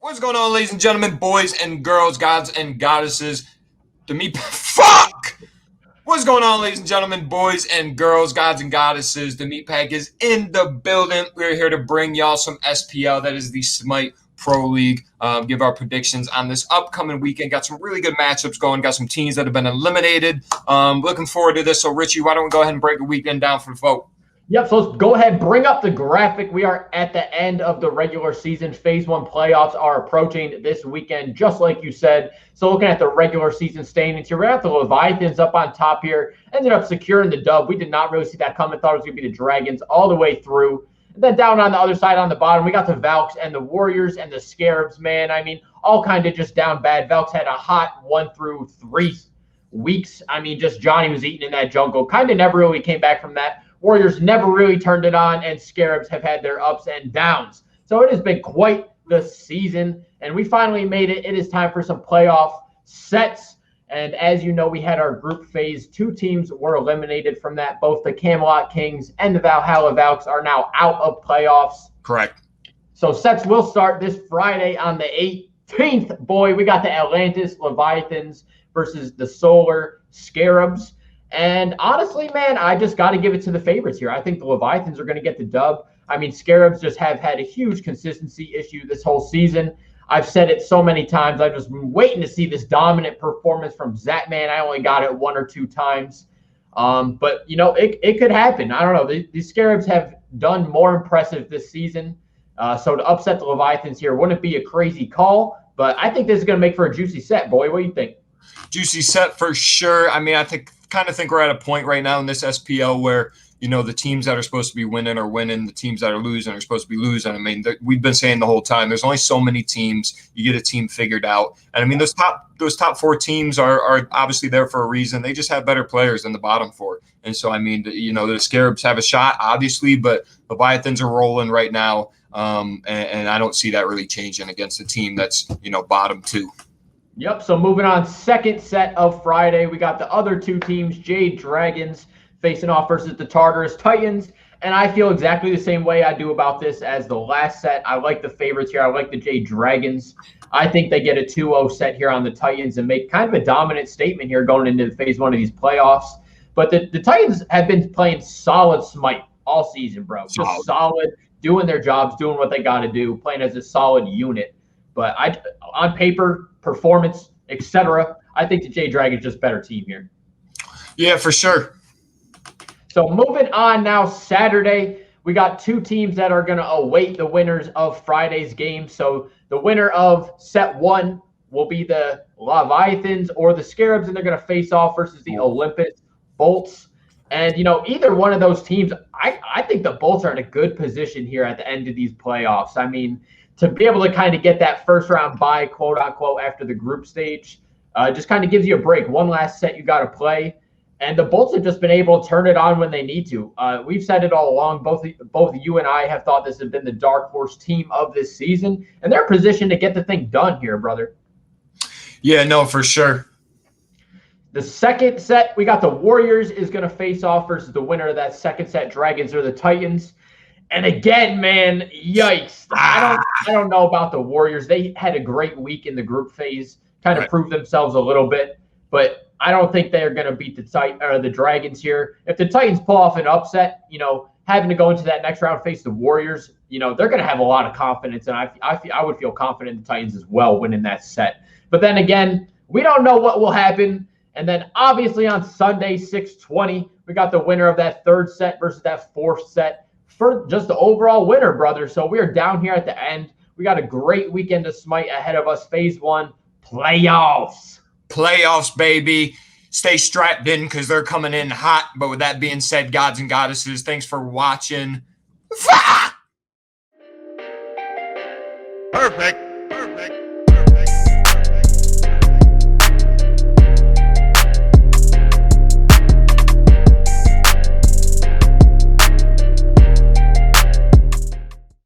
What's going on, ladies and gentlemen, boys and girls, gods and goddesses? Fuck! What's going on, ladies and gentlemen, boys and girls, gods and goddesses? The Meat Pack is in the building. We're here to bring y'all some SPL. That is the Smite Pro League. Give our predictions on this upcoming weekend. Got some really good matchups going. Got some teams that have been eliminated. Looking forward to this. So, Richie, why don't we go ahead and break the weekend down for the vote? Yep, so let's go ahead and bring up the graphic. We are at the end of the regular season. Phase 1 playoffs are approaching this weekend, just like you said. So looking at the regular season standings here, we have the Leviathans up on top here. Ended up securing the dub. We did not really see that coming. Thought it was going to be the Dragons all the way through. And then down on the other side on the bottom, we got the Valks and the Warriors and the Scarabs, man. I mean, all kind of just down bad. Valks had a hot 1 through 3 weeks. I mean, just Johnny was eating in that jungle. Kind of never really came back from that. Warriors never really turned it on, and Scarabs have had their ups and downs. So it has been quite the season, and we finally made it. It is time for some playoff sets. And as you know, we had our group phase. 2 teams were eliminated from that. Both the Camelot Kings and the Valhalla Valks are now out of playoffs. Correct. So sets will start this Friday on the 18th. Boy, we got the Atlantis Leviathans versus the Solar Scarabs. And honestly, man, I just got to give it to the favorites here. I think the Leviathans are going to get the dub. I mean, Scarabs just have had a huge consistency issue this whole season. I've said it so many times. I've just been waiting to see this dominant performance from Zatman. I only got it 1 or 2 times. But, you know, it could happen. I don't know. These Scarabs have done more impressive this season. So to upset the Leviathans here wouldn't be a crazy call. But I think this is going to make for a juicy set, boy. What do you think? Juicy set for sure. I mean, I think we're at a point right now in this SPL where, you know, the teams that are supposed to be winning are winning. The teams that are losing are supposed to be losing. I mean, we've been saying the whole time, there's only so many teams. You get a team figured out. And I mean, those top 4 teams are obviously there for a reason. They just have better players than the bottom 4. And so, I mean, you know, the Scarabs have a shot, obviously, but the Leviathans are rolling right now. And I don't see that really changing against a team that's, you know, bottom 2. Yep, so moving on, second set of Friday, we got the other 2 teams, Jade Dragons facing off versus the Tartarus Titans, and I feel exactly the same way I do about this as the last set. I like the favorites here. I like the Jade Dragons. I think they get a 2-0 set here on the Titans and make kind of a dominant statement here going into phase 1 of these playoffs. But the Titans have been playing solid Smite all season, bro. Just solid, doing their jobs, doing what they got to do, playing as a solid unit. But on paper, performance, etc., I think the Jade Dragons just better team here. Yeah, for sure. So moving on now, Saturday, we got 2 teams that are going to await the winners of Friday's game. So the winner of set 1 will be the Leviathans or the Scarabs, and they're going to face off versus the Olympus Bolts. And, you know, either one of those teams, I think the Bolts are in a good position here at the end of these playoffs. I mean, to be able to kind of get that first round bye, quote unquote, after the group stage, just kind of gives you a break. One last set you got to play. And the Bolts have just been able to turn it on when they need to. We've said it all along. Both you and I have thought this has been the dark horse team of this season. And they're positioned to get the thing done here, brother. Yeah, no, for sure. The second set, we got the Warriors is going to face off versus the winner of that second set, Dragons or the Titans. And again, man, yikes. I don't know about the Warriors. They had a great week in the group phase, kind of proved themselves a little bit. But I don't think they're going to beat the Dragons here. If the Titans pull off an upset, you know, having to go into that next round, face the Warriors, you know, they're going to have a lot of confidence. And I would feel confident in the Titans as well winning that set. But then again, we don't know what will happen. And then obviously on Sunday, 6:20, we got the winner of that third set versus that fourth set for just the overall winner, brother. So we are down here at the end. We got a great weekend of Smite ahead of us. Phase 1, playoffs. Playoffs, baby. Stay strapped in because they're coming in hot. But with that being said, gods and goddesses, thanks for watching. Perfect.